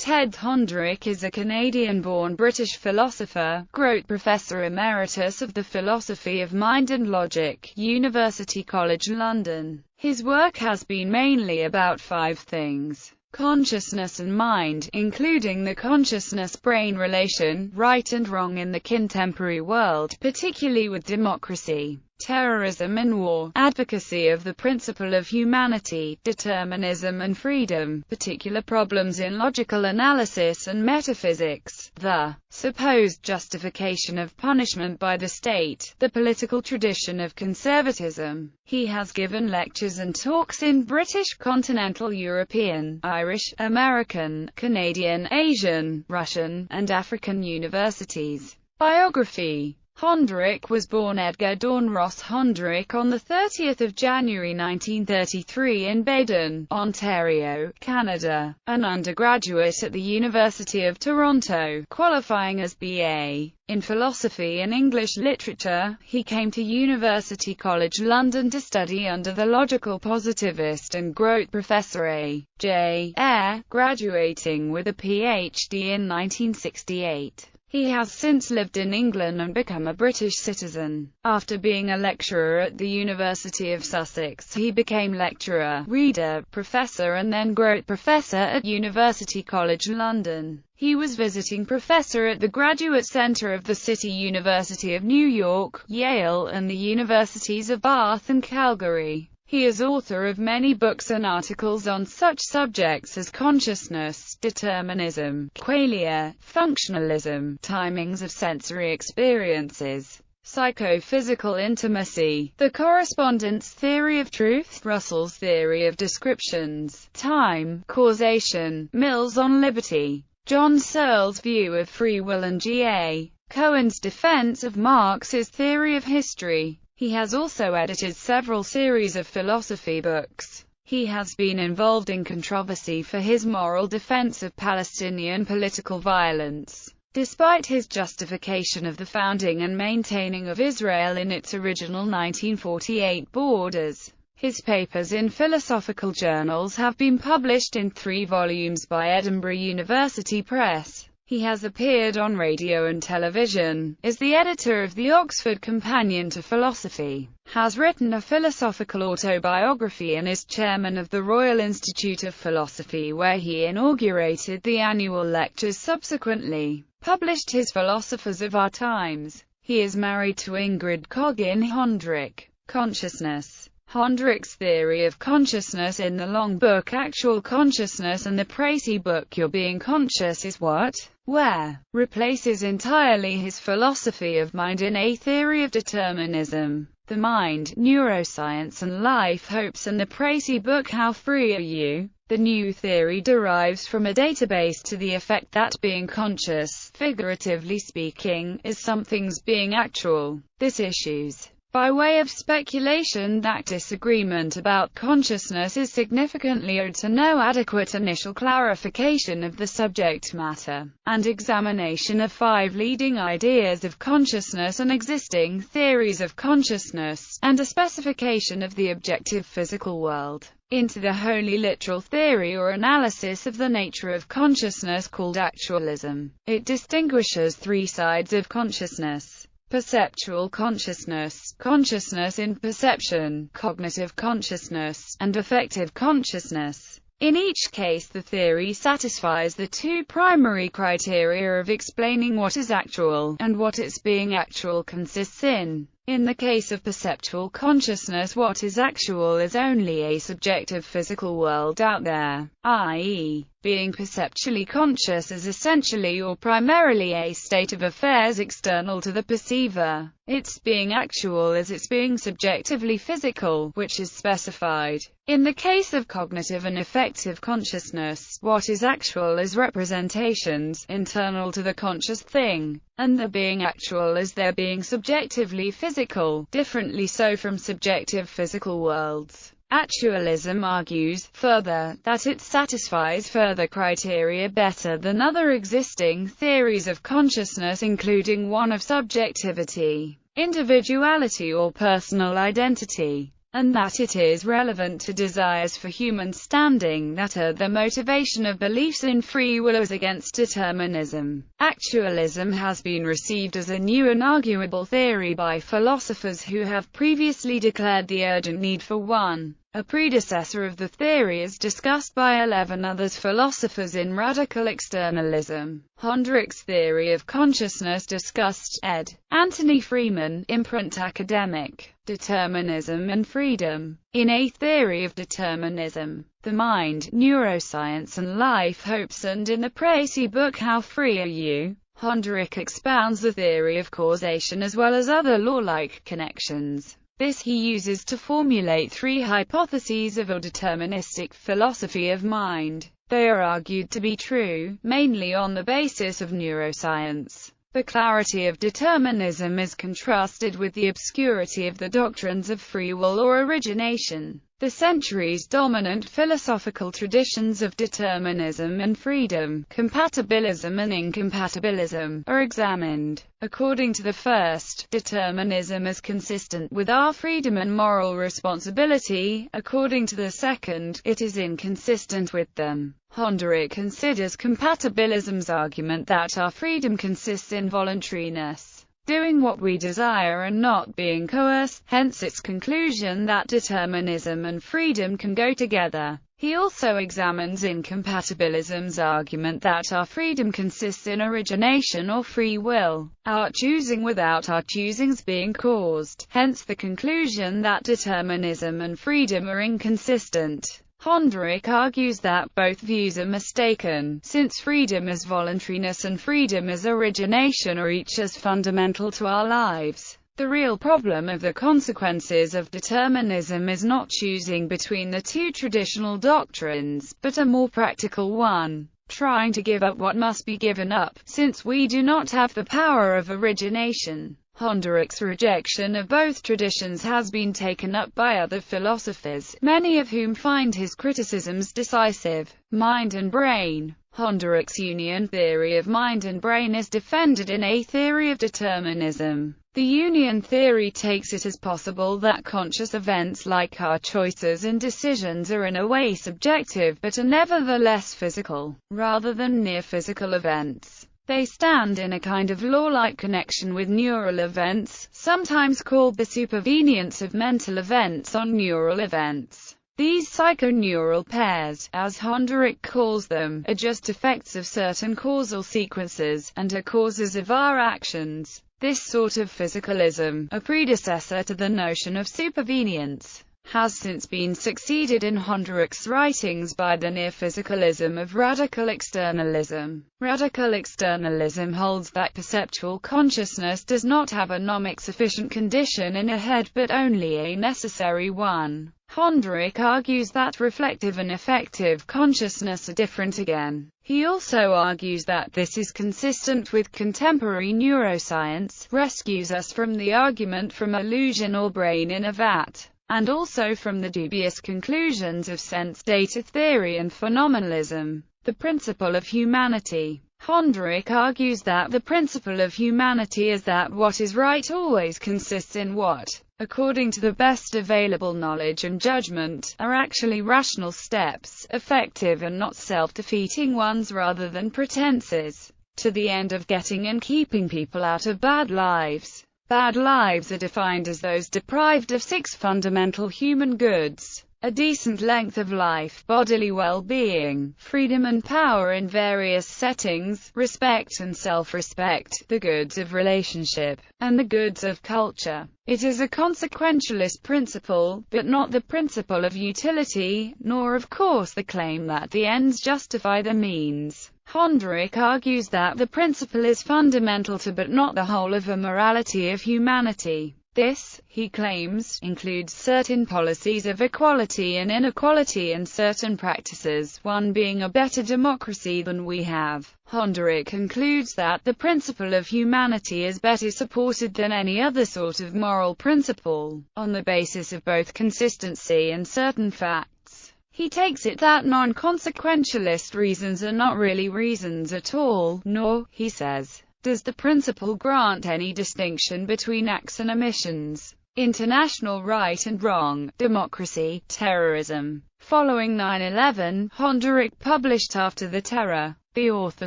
Ted Honderich is a Canadian-born British philosopher, Grote Professor Emeritus of the Philosophy of Mind and Logic, University College London. His work has been mainly about five things: consciousness and mind, including the consciousness-brain relation, right and wrong in the contemporary world, particularly with democracy, terrorism and war, advocacy of the principle of humanity, determinism and freedom, particular problems in logical analysis and metaphysics, the supposed justification of punishment by the state, the political tradition of conservatism. He has given lectures and talks in British, continental European, Irish, American, Canadian, Asian, Russian, and African universities. Biography. Honderich was born Edgar Dawn Ross Honderich on 30 January 1933 in Baden, Ontario, Canada, an undergraduate at the University of Toronto, qualifying as B.A. in philosophy and English literature. He came to University College London to study under the logical positivist and Grote Professor A.J. Eyre, graduating with a Ph.D. in 1968. He has since lived in England and become a British citizen. After being a lecturer at the University of Sussex, he became lecturer, reader, professor and then Grote Professor at University College London. He was visiting professor at the Graduate Center of the City University of New York, Yale and the Universities of Bath and Calgary. He is author of many books and articles on such subjects as consciousness, determinism, qualia, functionalism, timings of sensory experiences, psychophysical intimacy, the correspondence theory of truth, Russell's theory of descriptions, time, causation, Mills on liberty, John Searle's view of free will and G.A. Cohen's defense of Marx's theory of history. He has also edited several series of philosophy books. He has been involved in controversy for his moral defense of Palestinian political violence, despite his justification of the founding and maintaining of Israel in its original 1948 borders. His papers in philosophical journals have been published in 3 volumes by Edinburgh University Press. He has appeared on radio and television, is the editor of the Oxford Companion to Philosophy, has written a philosophical autobiography and is chairman of the Royal Institute of Philosophy, where he inaugurated the annual lectures, subsequently published his Philosophers of Our Times. He is married to Ingrid Coggin Honderich. Consciousness. Honderich's theory of consciousness in the long book Actual Consciousness and the précis book Your Being Conscious is What? Where? replaces entirely his philosophy of mind in a theory of determinism, the mind, neuroscience and life hopes, and the précis book How Free Are You? The new theory derives from a database to the effect that being conscious, figuratively speaking, is something's being actual. This issues, by way of speculation, that disagreement about consciousness is significantly owed to no adequate initial clarification of the subject matter, and examination of 5 leading ideas of consciousness and existing theories of consciousness, and a specification of the objective physical world, into the wholly literal theory or analysis of the nature of consciousness called actualism. It distinguishes 3 sides of consciousness: perceptual consciousness, consciousness in perception, cognitive consciousness, and affective consciousness. In each case, the theory satisfies the 2 primary criteria of explaining what is actual, and what its being actual consists in. In the case of perceptual consciousness, what is actual is only a subjective physical world out there, i.e., being perceptually conscious is essentially or primarily a state of affairs external to the perceiver. Its being actual is its being subjectively physical, which is specified. In the case of cognitive and affective consciousness, what is actual is representations, internal to the conscious thing, and the being actual is their being subjectively physical, differently so from subjective physical worlds. Actualism argues, further, that it satisfies further criteria better than other existing theories of consciousness, including one of subjectivity, individuality or personal identity, and that it is relevant to desires for human standing that are the motivation of beliefs in free will as against determinism. Actualism has been received as a new and arguable theory by philosophers who have previously declared the urgent need for one. A predecessor of the theory is discussed by 11 other philosophers in Radical Externalism. Honderich's theory of consciousness, discussed, ed. Anthony Freeman, imprint Academic. Determinism and Freedom. In A Theory of Determinism, the Mind, Neuroscience and Life Hopes, and in the Précis book How Free Are You?, Honderich expounds the theory of causation as well as other law-like connections. This he uses to formulate three hypotheses of a deterministic philosophy of mind. They are argued to be true, mainly on the basis of neuroscience. The clarity of determinism is contrasted with the obscurity of the doctrines of free will or origination. The centuries' dominant philosophical traditions of determinism and freedom, compatibilism and incompatibilism, are examined. According to the first, determinism is consistent with our freedom and moral responsibility. According to the second, it is inconsistent with them. Honderich considers compatibilism's argument that our freedom consists in voluntariness, doing what we desire and not being coerced, hence its conclusion that determinism and freedom can go together. He also examines incompatibilism's argument that our freedom consists in origination or free will, our choosing without our choosings being caused, hence the conclusion that determinism and freedom are inconsistent. Honderich argues that both views are mistaken, since freedom as voluntariness and freedom as origination are each as fundamental to our lives. The real problem of the consequences of determinism is not choosing between the two traditional doctrines, but a more practical one, trying to give up what must be given up, since we do not have the power of origination. Honderich's rejection of both traditions has been taken up by other philosophers, many of whom find his criticisms decisive. Mind and brain. Honderich's union theory of mind and brain is defended in A Theory of Determinism. The union theory takes it as possible that conscious events like our choices and decisions are in a way subjective but are nevertheless physical, rather than near-physical events. They stand in a kind of law-like connection with neural events, sometimes called the supervenience of mental events on neural events. These psychoneural pairs, as Honderich calls them, are just effects of certain causal sequences, and are causes of our actions. This sort of physicalism, a predecessor to the notion of supervenience, has since been succeeded in Honderich's writings by the near-physicalism of radical externalism. Radical externalism holds that perceptual consciousness does not have a nomic-sufficient condition in a head but only a necessary one. Honderich argues that reflective and effective consciousness are different again. He also argues that this is consistent with contemporary neuroscience, rescues us from the argument from illusion or brain in a vat, and also from the dubious conclusions of sense data theory and phenomenalism. The principle of humanity. Honderich argues that the principle of humanity is that what is right always consists in what, according to the best available knowledge and judgment, are actually rational steps, effective and not self-defeating ones rather than pretenses, to the end of getting and keeping people out of bad lives. Bad lives are defined as those deprived of 6 fundamental human goods: a decent length of life, bodily well-being, freedom and power in various settings, respect and self-respect, the goods of relationship, and the goods of culture. It is a consequentialist principle, but not the principle of utility, nor of course the claim that the ends justify the means. Honderich argues that the principle is fundamental to but not the whole of the morality of humanity. This, he claims, includes certain policies of equality and inequality and certain practices, one being a better democracy than we have. Honderich concludes that the principle of humanity is better supported than any other sort of moral principle, on the basis of both consistency and certain facts. He takes it that non-consequentialist reasons are not really reasons at all, nor, he says, does the principle grant any distinction between acts and omissions. International Right and Wrong, Democracy, Terrorism. Following 9/11, Honderich published After the Terror. The author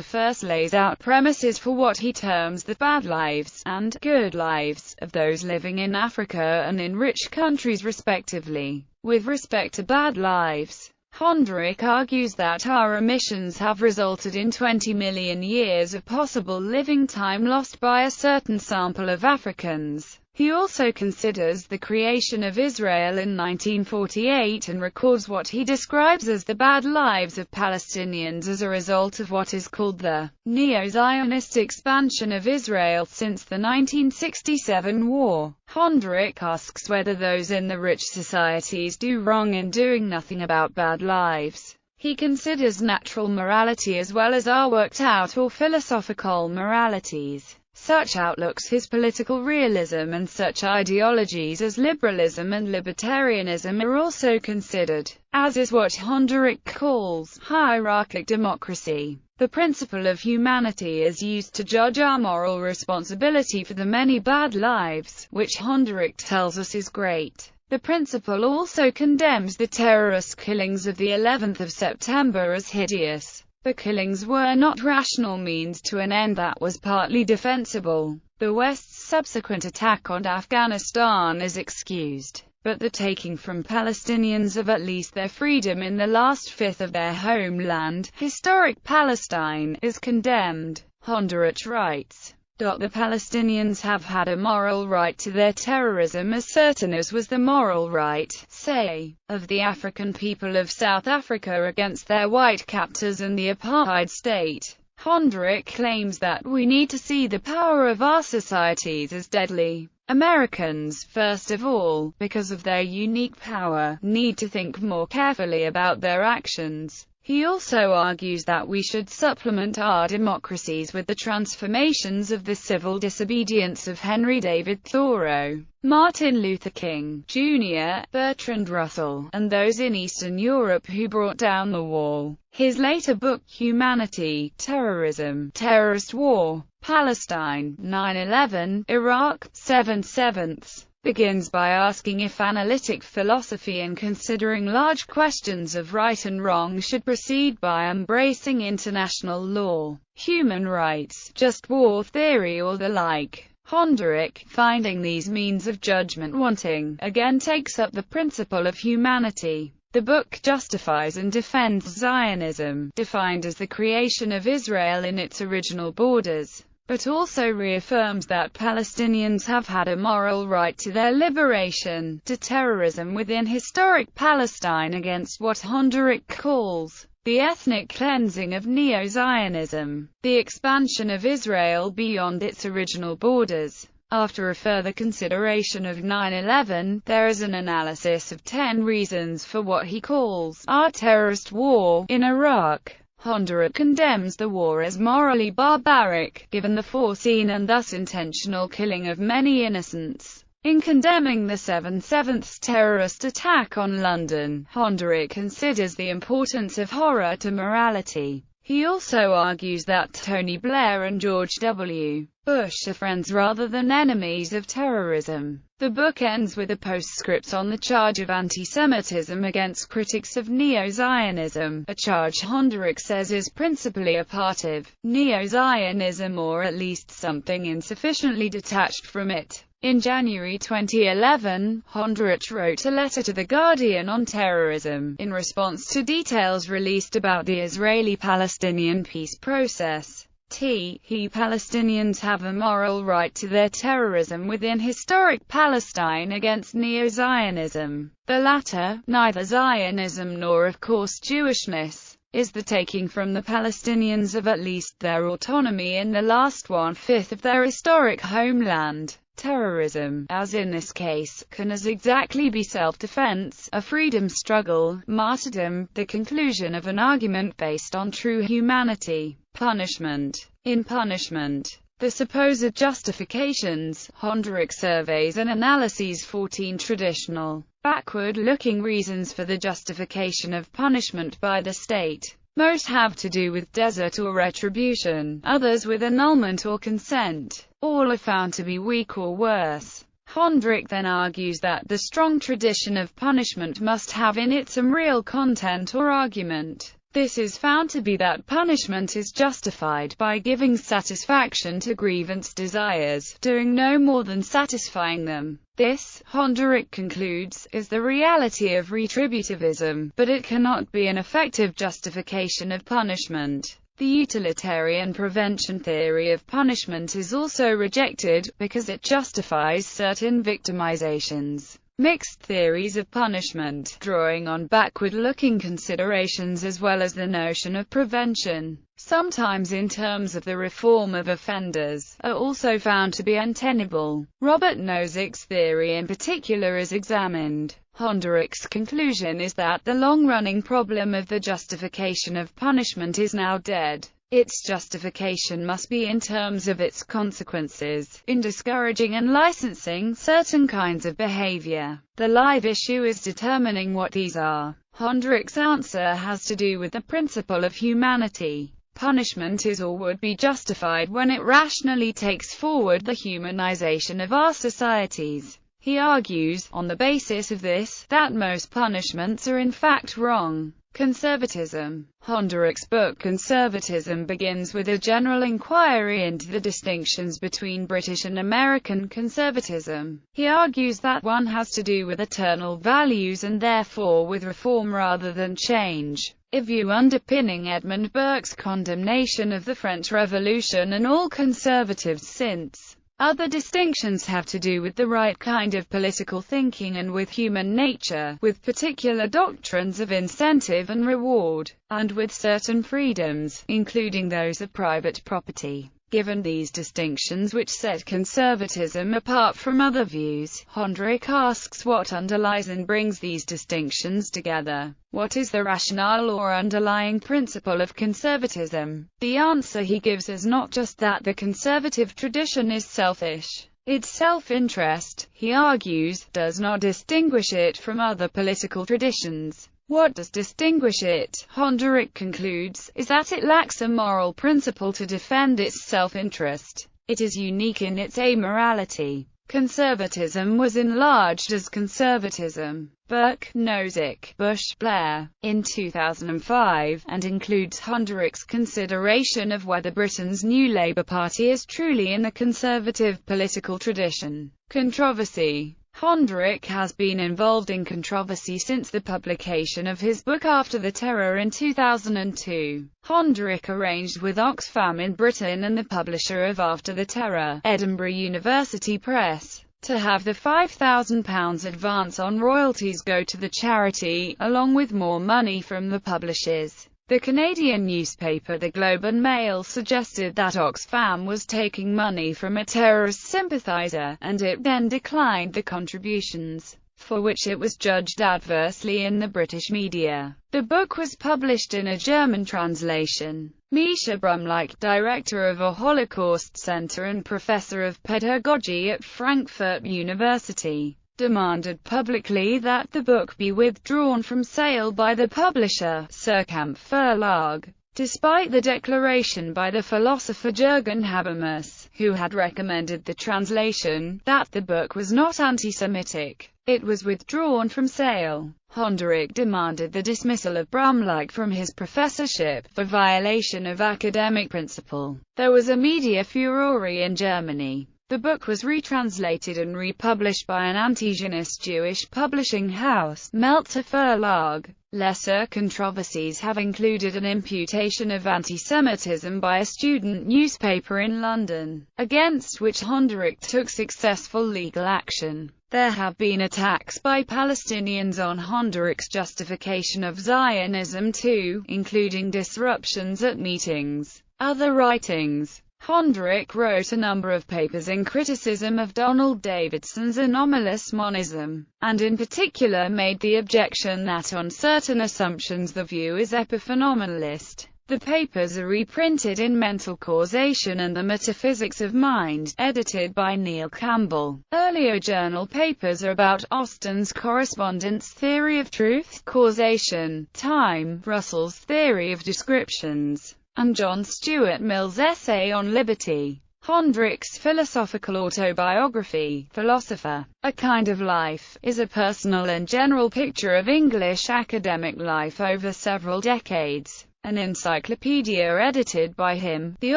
first lays out premises for what he terms the bad lives and good lives of those living in Africa and in rich countries respectively. With respect to bad lives, Honderich argues that our emissions have resulted in 20 million years of possible living time lost by a certain sample of Africans. He also considers the creation of Israel in 1948 and records what he describes as the bad lives of Palestinians as a result of what is called the neo-Zionist expansion of Israel since the 1967 war. Honderich asks whether those in the rich societies do wrong in doing nothing about bad lives. He considers natural morality as well as our worked-out or philosophical moralities. Such outlooks, his political realism, and such ideologies as liberalism and libertarianism are also considered, as is what Honderich calls hierarchic democracy. The principle of humanity is used to judge our moral responsibility for the many bad lives, which Honderich tells us is great. The principle also condemns the terrorist killings of the 11th of September as hideous. The killings were not rational means to an end that was partly defensible. The West's subsequent attack on Afghanistan is excused, but the taking from Palestinians of at least their freedom in the last fifth of their homeland, historic Palestine, is condemned. Honderich writes, "The Palestinians have had a moral right to their terrorism as certain as was the moral right, say, of the African people of South Africa against their white captors and the apartheid state." Honderich claims that we need to see the power of our societies as deadly. Americans, first of all, because of their unique power, need to think more carefully about their actions. He also argues that we should supplement our democracies with the transformations of the civil disobedience of Henry David Thoreau, Martin Luther King, Jr., Bertrand Russell, and those in Eastern Europe who brought down the wall. His later book Humanity, Terrorism, Terrorist War, Palestine, 9/11, Iraq, 7/7, begins by asking if analytic philosophy and considering large questions of right and wrong should proceed by embracing international law, human rights, just war theory or the like. Honderich, finding these means of judgment wanting, again takes up the principle of humanity. The book justifies and defends Zionism, defined as the creation of Israel in its original borders, but also reaffirms that Palestinians have had a moral right to their liberation, to terrorism within historic Palestine against what Honderich calls the ethnic cleansing of neo-Zionism, the expansion of Israel beyond its original borders. After a further consideration of 9/11, there is an analysis of 10 reasons for what he calls our terrorist war in Iraq. Honderich condemns the war as morally barbaric, given the foreseen and thus intentional killing of many innocents. In condemning the 7/7 terrorist attack on London, Honderich considers the importance of horror to morality. He also argues that Tony Blair and George W. Bush are friends rather than enemies of terrorism. The book ends with a postscript on the charge of anti-Semitism against critics of neo-Zionism, a charge Honderich says is principally a part of neo-Zionism or at least something insufficiently detached from it. In January 2011, Honderich wrote a letter to The Guardian on terrorism, in response to details released about the Israeli-Palestinian peace process. Palestinians have a moral right to their terrorism within historic Palestine against neo-Zionism. The latter, neither Zionism nor of course Jewishness, is the taking from the Palestinians of at least their autonomy in the last 1/5 of their historic homeland. Terrorism, as in this case, can as exactly be self-defense, a freedom struggle, martyrdom, the conclusion of an argument based on true humanity, punishment. In punishment, the supposed justifications, Honderich surveys and analyses 14 traditional, backward-looking reasons for the justification of punishment by the state. Most have to do with desert or retribution, others with annulment or consent. All are found to be weak or worse. Honderich then argues that the strong tradition of punishment must have in it some real content or argument. This is found to be that punishment is justified by giving satisfaction to grievance desires, doing no more than satisfying them. This, Honderich concludes, is the reality of retributivism, but it cannot be an effective justification of punishment. The utilitarian prevention theory of punishment is also rejected, because it justifies certain victimizations. Mixed theories of punishment, drawing on backward-looking considerations as well as the notion of prevention, sometimes in terms of the reform of offenders, are also found to be untenable. Robert Nozick's theory in particular is examined. Honderich's conclusion is that the long-running problem of the justification of punishment is now dead. Its justification must be in terms of its consequences, in discouraging and licensing certain kinds of behavior. The live issue is determining what these are. Honderich's answer has to do with the principle of humanity. Punishment is or would be justified when it rationally takes forward the humanization of our societies. He argues, on the basis of this, that most punishments are in fact wrong. Conservatism. Honderich's book Conservatism begins with a general inquiry into the distinctions between British and American conservatism. He argues that one has to do with eternal values and therefore with reform rather than change, a view underpinning Edmund Burke's condemnation of the French Revolution and all conservatives since. Other distinctions have to do with the right kind of political thinking and with human nature, with particular doctrines of incentive and reward, and with certain freedoms, including those of private property. Given these distinctions which set conservatism apart from other views, Honderich asks what underlies and brings these distinctions together. What is the rationale or underlying principle of conservatism? The answer he gives is not just that the conservative tradition is selfish. Its self-interest, he argues, does not distinguish it from other political traditions. What does distinguish it, Honderich concludes, is that it lacks a moral principle to defend its self-interest. It is unique in its amorality. Conservatism was enlarged as conservatism. Burke, Nozick, Bush, Blair, in 2005, and includes Honderich's consideration of whether Britain's new Labour Party is truly in the conservative political tradition. Controversy. Honderich has been involved in controversy since the publication of his book After the Terror in 2002. Honderich arranged with Oxfam in Britain and the publisher of After the Terror, Edinburgh University Press, to have the £5,000 advance on royalties go to the charity, along with more money from the publishers. The Canadian newspaper The Globe and Mail suggested that Oxfam was taking money from a terrorist sympathizer, and it then declined the contributions, for which it was judged adversely in the British media. The book was published in a German translation. Misha Brumlik, director of a Holocaust Center and professor of pedagogy at Frankfurt University, demanded publicly that the book be withdrawn from sale by the publisher, Surkamp Verlag. Despite the declaration by the philosopher Jürgen Habermas, who had recommended the translation, that the book was not anti-Semitic, it was withdrawn from sale. Honderich demanded the dismissal of Brumlik from his professorship, for violation of academic principle. There was a media furore in Germany. The book was retranslated and republished by an anti-Zionist Jewish publishing house, Meltzer Verlag. Lesser controversies have included an imputation of anti-Semitism by a student newspaper in London, against which Honderich took successful legal action. There have been attacks by Palestinians on Honderich's justification of Zionism too, including disruptions at meetings. Other writings. Honderich wrote a number of papers in criticism of Donald Davidson's anomalous monism, and in particular made the objection that on certain assumptions the view is epiphenomenalist. The papers are reprinted in Mental Causation and the Metaphysics of Mind, edited by Neil Campbell. Earlier journal papers are about Austin's correspondence theory of truth, causation, time, Russell's theory of descriptions, and John Stuart Mill's essay on liberty. Honderich, Philosophical Autobiography, Philosopher. A Kind of Life, is a personal and general picture of English academic life over several decades. An encyclopedia edited by him, the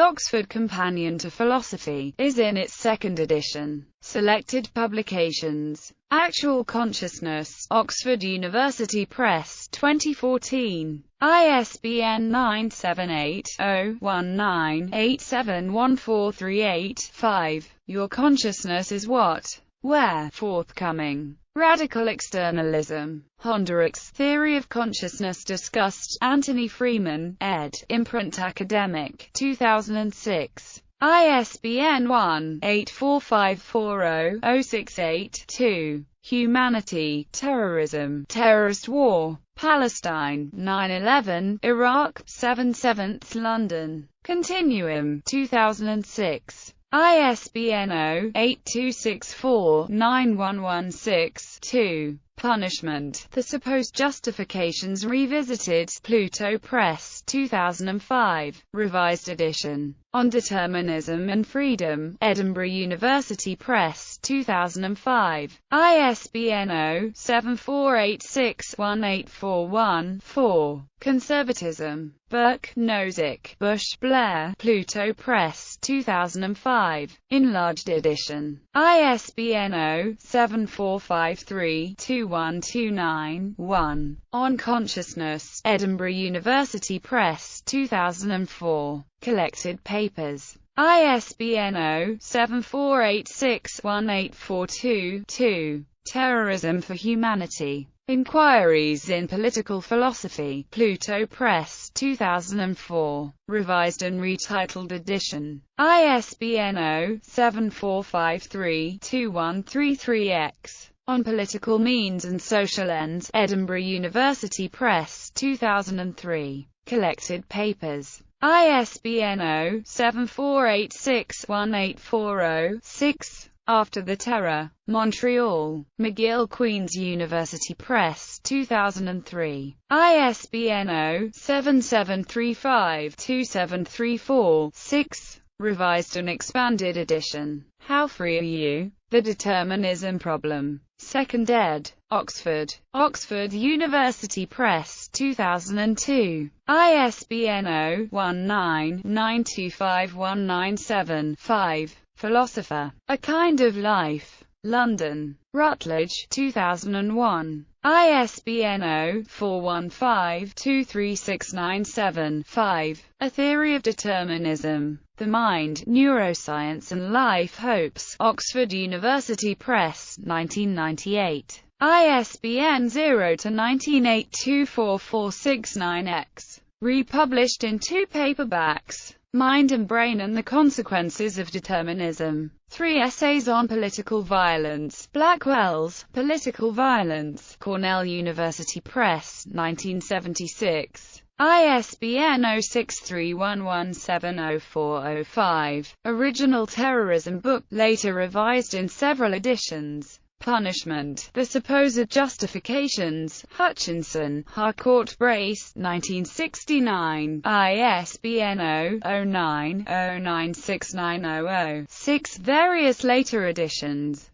Oxford Companion to Philosophy, is in its second edition. Selected publications: Actual Consciousness, Oxford University Press, 2014. ISBN 978-0-19-871438-5. Your Consciousness is What? Where? Forthcoming. Radical Externalism. Honderich's Theory of Consciousness discussed. Anthony Freeman, ed. Imprint Academic, 2006. ISBN 1-84540-068-2. Humanity, Terrorism, Terrorist War, Palestine, 9/11, Iraq, 7/7, London. Continuum, 2006. ISBN 0-8264-9116-2. Punishment, The Supposed Justifications Revisited, Pluto Press, 2005, revised edition. On Determinism and Freedom, Edinburgh University Press, 2005. ISBN 0-7486-1841-4. Conservatism. Burke, Nozick, Bush, Blair, Pluto Press, 2005, enlarged edition. ISBN 0-7453-2129-1. On Consciousness, Edinburgh University Press, 2004. Collected papers. ISBN 0-7486-1842-2. Terrorism for Humanity. Inquiries in Political Philosophy, Pluto Press, 2004, revised and retitled edition. ISBN 0-7453-2133-X. On Political Means and Social Ends, Edinburgh University Press, 2003. Collected papers. ISBN 0-7486-1840-6. After the Terror. Montreal, McGill Queen's University Press, 2003. ISBN 0-7735-2734-6. Revised and expanded edition. How Free Are You? The Determinism Problem. 2nd ed. Oxford. Oxford University Press, 2002. ISBN 0-19-925197-5. Philosopher. A Kind of Life. London. Routledge, 2001. ISBN 0-415-23697-5. A Theory of Determinism. The Mind, Neuroscience and Life Hopes. Oxford University Press, 1998. ISBN 0-19824469-X. Republished in 2 paperbacks. Mind and Brain and the Consequences of Determinism. 3 essays on political violence. Blackwell's Political Violence. Cornell University Press, 1976. ISBN 0631170405. Original Terrorism book, later revised in several editions. Punishment, The Supposed Justifications. Hutchinson, Harcourt Brace, 1969. ISBN 0-09-096900-6. Various later editions.